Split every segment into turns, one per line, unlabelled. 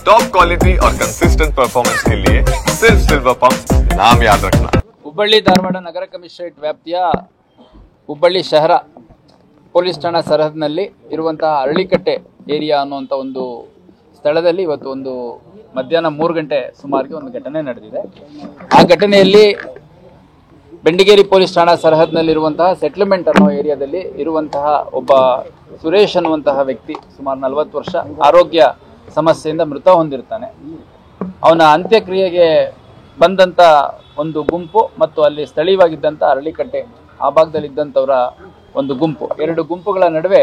Top quality और consistent performance के लिए सिर्फ सिल्वर पंप नाम याद रखना।
ಹುಬ್ಬಳ್ಳಿ ಧಾರವಾಡ ನಗರ ಕಮಿಷನರೇಟ್ ವ್ಯಾಪ್ತಿಯ ಹುಬ್ಬಳ್ಳಿ ಶಹರ ಪೊಲೀಸ್ ಠಾಣಾ ಸರಹದ್ನಲ್ಲಿ ಇರುವಂತಹ ಅರಳಿಕಟ್ಟೆ ಏರಿಯಾ ಅನ್ನುವಂಥ ಒಂದು ಸ್ಥಳದಲ್ಲಿ ಇವತ್ತು ಒಂದು ಮಧ್ಯಾಹ್ನ 3 ಗಂಟೆ ಸುಮಾರಿಗೆ ಒಂದು ಘಟನೆ ನಡೆದಿದೆ. ಆ ಘಟನೆಯಲ್ಲಿ ಬೆಂಡಿಗೇರಿ ಪೊಲೀಸ್ ಠಾಣಾ ಸರಹದ್ನಲ್ಲಿರುವಂತಹ ಸೆಟ್ಲ್ಮೆಂಟ್ ಅನ್ನೋ ಏರಿಯಾದಲ್ಲಿ ಇರುವಂತಹ ಒಬ್ಬ ಸುರೇಶ್ ಅನ್ನುವಂತಹ ವ್ಯಕ್ತಿ ಸುಮಾರು 40 ವರ್ಷ ಆರೋಗ್ಯ ಸಮಸ್ಯೆಯಿಂದ ಮೃತ ಹೊಂದಿರ್ತಾನೆ. ಅವನ ಅಂತ್ಯಕ್ರಿಯೆಗೆ ಬಂದಂಥ ಒಂದು ಗುಂಪು ಮತ್ತು ಅಲ್ಲಿ ಸ್ಥಳೀಯವಾಗಿದ್ದಂಥ ಅರಳಿಕಟ್ಟೆ ಆ ಭಾಗದಲ್ಲಿದ್ದಂಥವರ ಒಂದು ಗುಂಪು, 2 ಗುಂಪುಗಳ ನಡುವೆ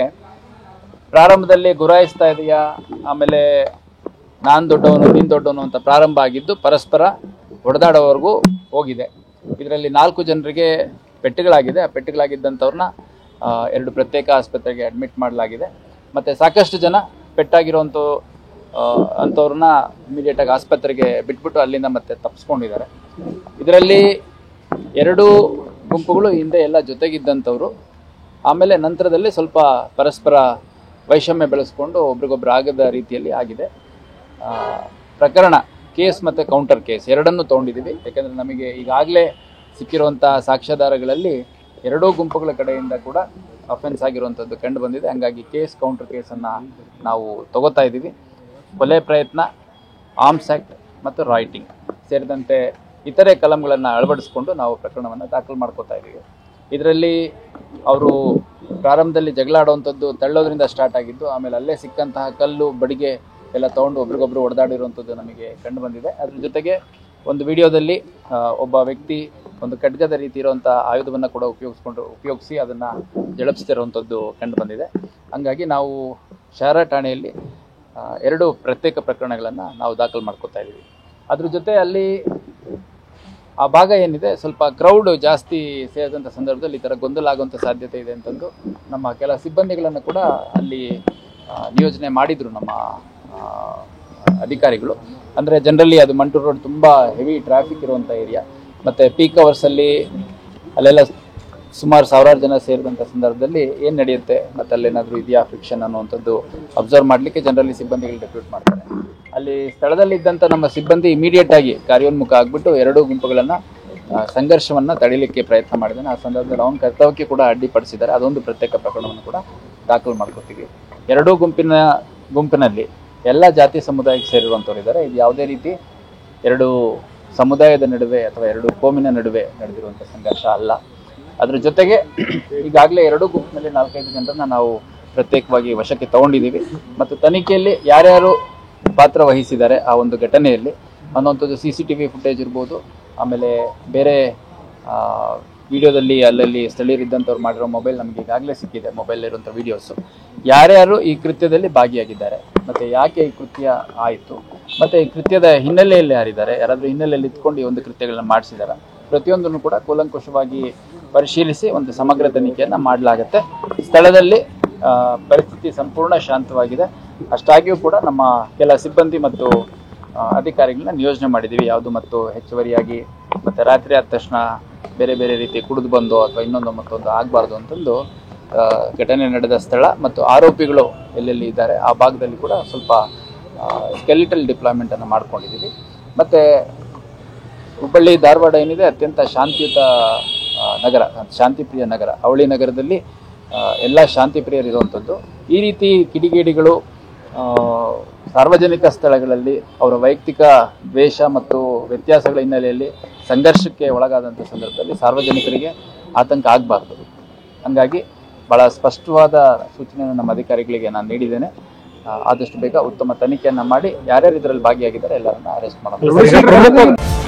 ಪ್ರಾರಂಭದಲ್ಲಿ ಗುರಾಯಿಸ್ತಾ ಇದೆಯಾ, ಆಮೇಲೆ ನಾನು ದೊಡ್ಡವನು ನೀನು ದೊಡ್ಡವನು ಅಂತ ಪ್ರಾರಂಭ ಆಗಿದ್ದು ಪರಸ್ಪರ ಹೊಡೆದಾಡೋವರೆಗೂ ಹೋಗಿದೆ. ಇದರಲ್ಲಿ 4 ಜನರಿಗೆ ಪೆಟ್ಟುಗಳಾಗಿದೆ. ಆ ಪೆಟ್ಟುಗಳಾಗಿದ್ದಂಥವ್ರನ್ನ 2 ಪ್ರತ್ಯೇಕ ಆಸ್ಪತ್ರೆಗೆ ಅಡ್ಮಿಟ್ ಮಾಡಲಾಗಿದೆ. ಮತ್ತು ಸಾಕಷ್ಟು ಜನ ಅಂಥವ್ರನ್ನ ಇಮಿಡಿಯೇಟಾಗಿ ಆಸ್ಪತ್ರೆಗೆ ಬಿಟ್ಬಿಟ್ಟು ಅಲ್ಲಿಂದ ಮತ್ತೆ ತಪ್ಪಿಸ್ಕೊಂಡಿದ್ದಾರೆ. ಇದರಲ್ಲಿ 2 ಗುಂಪುಗಳು ಹಿಂದೆ ಎಲ್ಲ ಜೊತೆಗಿದ್ದಂಥವ್ರು. ಆಮೇಲೆ ನಂತರದಲ್ಲಿ ಸ್ವಲ್ಪ ಪರಸ್ಪರ ವೈಷಮ್ಯ ಬೆಳೆಸ್ಕೊಂಡು ಒಬ್ರಿಗೊಬ್ರು ಆಗದ ರೀತಿಯಲ್ಲಿ ಆಗಿದೆ. ಪ್ರಕರಣ ಕೇಸ್ ಮತ್ತು ಕೌಂಟರ್ ಕೇಸ್ ಎರಡನ್ನೂ ತೊಗೊಂಡಿದ್ದೀವಿ. ಯಾಕೆಂದರೆ ನಮಗೆ ಈಗಾಗಲೇ ಸಿಕ್ಕಿರುವಂಥ ಸಾಕ್ಷ್ಯಾಧಾರಗಳಲ್ಲಿ 2 ಗುಂಪುಗಳ ಕಡೆಯಿಂದ ಕೂಡ ಅಫೆನ್ಸ್ ಆಗಿರುವಂಥದ್ದು ಕಂಡು ಬಂದಿದೆ. ಹಾಗಾಗಿ ಕೇಸ್ ಕೌಂಟರ್ ಕೇಸನ್ನು ನಾವು ತಗೋತಾ ಇದ್ದೀವಿ. ಕೊಲೆ ಪ್ರಯತ್ನ, ಆರ್ಮ್ಸ್ ಆ್ಯಕ್ಟ್ ಮತ್ತು ರಾಯ್ಟಿಂಗ್ ಸೇರಿದಂತೆ ಇತರೆ ಕಲಂಗಳನ್ನು ಅಳವಡಿಸ್ಕೊಂಡು ನಾವು ಪ್ರಕರಣವನ್ನು ದಾಖಲು ಮಾಡ್ಕೋತಾ ಇದ್ದೀವಿ. ಇದರಲ್ಲಿ ಅವರು ಪ್ರಾರಂಭದಲ್ಲಿ ಜಗಳ ಆಡುವಂಥದ್ದು ತಳ್ಳೋದ್ರಿಂದ ಸ್ಟಾರ್ಟ್ ಆಗಿದ್ದು, ಆಮೇಲೆ ಅಲ್ಲೇ ಸಿಕ್ಕಂತಹ ಕಲ್ಲು ಬಡಿಗೆ ಎಲ್ಲ ತೊಗೊಂಡು ಒಬ್ರಿಗೊಬ್ರು ಹೊಡೆದಾಡಿರುವಂಥದ್ದು ನಮಗೆ ಕಂಡು ಬಂದಿದೆ. ಅದ್ರ ಜೊತೆಗೆ ಒಂದು ವಿಡಿಯೋದಲ್ಲಿ ಒಬ್ಬ ವ್ಯಕ್ತಿ ಒಂದು ಖಡ್ಗದ ರೀತಿ ಇರುವಂಥ ಆಯುಧವನ್ನು ಕೂಡ ಉಪಯೋಗಿಸಿ ಅದನ್ನು ಜಳಪಿಸ್ತಿರುವಂಥದ್ದು ಕಂಡು ಬಂದಿದೆ. ಹಾಗಾಗಿ ನಾವು ಶಹರ ಠಾಣೆಯಲ್ಲಿ 2 ಪ್ರತ್ಯೇಕ ಪ್ರಕರಣಗಳನ್ನು ನಾವು ದಾಖಲು ಮಾಡ್ಕೋತಾ ಇದ್ದೀವಿ. ಅದ್ರ ಜೊತೆ ಅಲ್ಲಿ ಆ ಭಾಗ ಏನಿದೆ ಸ್ವಲ್ಪ ಕ್ರೌಡ್ ಜಾಸ್ತಿ ಸೇರಿದಂಥ ಸಂದರ್ಭದಲ್ಲಿ ಈ ಥರ ಗೊಂದಲ ಆಗುವಂಥ ಸಾಧ್ಯತೆ ಇದೆ ಅಂತಂದು ನಮ್ಮ ಕೆಲ ಸಿಬ್ಬಂದಿಗಳನ್ನು ಕೂಡ ಅಲ್ಲಿ ನಿಯೋಜನೆ ಮಾಡಿದರು ನಮ್ಮ ಅಧಿಕಾರಿಗಳು. ಅಂದರೆ ಜನರಲಿ ಅದು ಮಂಟೂರು ರೋಡ್ ತುಂಬ ಹೆವಿ ಟ್ರಾಫಿಕ್ ಇರುವಂಥ ಏರಿಯಾ, ಮತ್ತು ಪೀಕ್ ಅವರ್ಸಲ್ಲಿ ಅಲ್ಲೆಲ್ಲ ಸುಮಾರು 1000 ಜನ ಸೇರಿದಂಥ ಸಂದರ್ಭದಲ್ಲಿ ಏನು ನಡೆಯುತ್ತೆ ಮತ್ತು ಅಲ್ಲೇನಾದರೂ ಇದೆಯಾ ಫ್ರಿಕ್ಷನ್ ಅನ್ನುವಂಥದ್ದು ಅಬ್ಸರ್ವ್ ಮಾಡಲಿಕ್ಕೆ ಜನರಲಿ ಸಿಬ್ಬಂದಿಗಳು ಡೆಪ್ಯೂಟ್ ಮಾಡ್ತಾರೆ. ಅಲ್ಲಿ ಸ್ಥಳದಲ್ಲಿದ್ದಂಥ ನಮ್ಮ ಸಿಬ್ಬಂದಿ ಇಮಿಡಿಯೇಟಾಗಿ ಕಾರ್ಯೋನ್ಮುಖ ಆಗಿಬಿಟ್ಟು 2 ಗುಂಪುಗಳನ್ನು ಸಂಘರ್ಷವನ್ನು ತಡೀಲಿಕ್ಕೆ ಪ್ರಯತ್ನ ಮಾಡಿದ್ದಾನೆ. ಆ ಸಂದರ್ಭದಲ್ಲಿ ಅವನ ಕರ್ತವ್ಯಕ್ಕೆ ಕೂಡ ಅಡ್ಡಿಪಡಿಸಿದ್ದಾರೆ. ಅದೊಂದು ಪ್ರತ್ಯೇಕ ಪ್ರಕರಣವನ್ನು ಕೂಡ ದಾಖಲು ಮಾಡ್ಕೋತೀವಿ. 2 ಗುಂಪಿನಲ್ಲಿ ಎಲ್ಲ ಜಾತಿ ಸಮುದಾಯಕ್ಕೆ ಸೇರಿರುವಂಥವ್ರು ಇದ್ದಾರೆ. ಇದು ಯಾವುದೇ ರೀತಿ 2 ಸಮುದಾಯದ ನಡುವೆ ಅಥವಾ 2 ಕೋಮಿನ ನಡುವೆ ನಡೆದಿರುವಂಥ ಸಂಘರ್ಷ ಅಲ್ಲ. ಅದ್ರ ಜೊತೆಗೆ ಈಗಾಗಲೇ 2 ಗುಂಪಿನಲ್ಲಿ 4-5 ಜನರನ್ನ ನಾವು ಪ್ರತ್ಯೇಕವಾಗಿ ವಶಕ್ಕೆ ತಗೊಂಡಿದ್ದೀವಿ. ಮತ್ತು ತನಿಖೆಯಲ್ಲಿ ಯಾರ್ಯಾರು ಪಾತ್ರ ವಹಿಸಿದ್ದಾರೆ ಆ ಒಂದು ಘಟನೆಯಲ್ಲಿ ಅನ್ನೋಂಥದ್ದು CCTV ಫುಟೇಜ್ ಇರ್ಬೋದು, ಆಮೇಲೆ ಬೇರೆ ವಿಡಿಯೋದಲ್ಲಿ ಅಲ್ಲಲ್ಲಿ ಸ್ಥಳೀಯರಿದ್ದಂಥವ್ರು ಮಾಡಿರೋ ಮೊಬೈಲ್ ನಮಗೆ ಈಗಾಗಲೇ ಸಿಕ್ಕಿದೆ. ಮೊಬೈಲಿರುವಂಥ ವೀಡಿಯೋಸು ಯಾರ್ಯಾರು ಈ ಕೃತ್ಯದಲ್ಲಿ ಭಾಗಿಯಾಗಿದ್ದಾರೆ ಮತ್ತು ಯಾಕೆ ಈ ಕೃತ್ಯ ಆಯಿತು ಮತ್ತು ಈ ಕೃತ್ಯದ ಹಿನ್ನೆಲೆಯಲ್ಲಿ ಯಾರಿದ್ದಾರೆ, ಯಾರಾದರೂ ಹಿನ್ನೆಲೆಯಲ್ಲಿ ಇಟ್ಕೊಂಡು ಈ ಒಂದು ಕೃತ್ಯಗಳನ್ನ ಮಾಡಿಸಿದ್ದಾರೆ, ಪ್ರತಿಯೊಂದನ್ನು ಕೂಡ ಕೂಲಂಕುಷವಾಗಿ ಪರಿಶೀಲಿಸಿ ಒಂದು ಸಮಗ್ರ ತನಿಖೆಯನ್ನು ಮಾಡಲಾಗುತ್ತೆ. ಸ್ಥಳದಲ್ಲಿ ಪರಿಸ್ಥಿತಿ ಸಂಪೂರ್ಣ ಶಾಂತವಾಗಿದೆ. ಅಷ್ಟಾಗಿಯೂ ಕೂಡ ನಮ್ಮ ಕೆಲ ಸಿಬ್ಬಂದಿ ಮತ್ತು ಅಧಿಕಾರಿಗಳನ್ನ ನಿಯೋಜನೆ ಮಾಡಿದ್ದೀವಿ. ಯಾವುದು ಮತ್ತು ಹೆಚ್ಚುವರಿಯಾಗಿ ಮತ್ತು ರಾತ್ರಿ ಆದ ತಕ್ಷಣ ಬೇರೆ ಬೇರೆ ರೀತಿ ಕುಡಿದು ಬಂದು ಅಥವಾ ಇನ್ನೊಂದು ಮತ್ತೊಂದು ಆಗಬಾರ್ದು ಅಂತಂದು ಘಟನೆ ನಡೆದ ಸ್ಥಳ ಮತ್ತು ಆರೋಪಿಗಳು ಎಲ್ಲೆಲ್ಲಿ ಇದ್ದಾರೆ ಆ ಭಾಗದಲ್ಲಿ ಕೂಡ ಸ್ವಲ್ಪ ಸ್ಕೆಲಿಟಲ್ ಡಿಪ್ಲಾಯ್ಮೆಂಟನ್ನು ಮಾಡ್ಕೊಂಡಿದ್ದೀವಿ. ಮತ್ತು ಹುಬ್ಬಳ್ಳಿ ಧಾರವಾಡ ಏನಿದೆ ಅತ್ಯಂತ ಶಾಂತಿಯುತ ನಗರ, ಶಾಂತಿಪ್ರಿಯ ನಗರ. ಅವಳಿ ನಗರದಲ್ಲಿ ಎಲ್ಲ ಶಾಂತಿಪ್ರಿಯರಿರುವಂಥದ್ದು. ಈ ರೀತಿ ಕಿಡಿಗೇಡಿಗಳು ಸಾರ್ವಜನಿಕ ಸ್ಥಳಗಳಲ್ಲಿ ಅವರ ವೈಯಕ್ತಿಕ ದ್ವೇಷ ಮತ್ತು ವ್ಯತ್ಯಾಸಗಳ ಹಿನ್ನೆಲೆಯಲ್ಲಿ ಸಂಘರ್ಷಕ್ಕೆ ಒಳಗಾದಂಥ ಸಂದರ್ಭದಲ್ಲಿ ಸಾರ್ವಜನಿಕರಿಗೆ ಆತಂಕ ಆಗಬಾರ್ದು. ಹಾಗಾಗಿ ಭಾಳ ಸ್ಪಷ್ಟವಾದ ಸೂಚನೆಯನ್ನು ನಮ್ಮ ಅಧಿಕಾರಿಗಳಿಗೆ ನಾನು ನೀಡಿದ್ದೇನೆ. ಆದಷ್ಟು ಬೇಗ ಉತ್ತಮ ತನಿಖೆಯನ್ನು ಮಾಡಿ ಯಾರ್ಯಾರು ಇದರಲ್ಲಿ ಭಾಗಿಯಾಗಿದ್ದಾರೆ ಎಲ್ಲರನ್ನ ಅರೆಸ್ಟ್ ಮಾಡೋದು.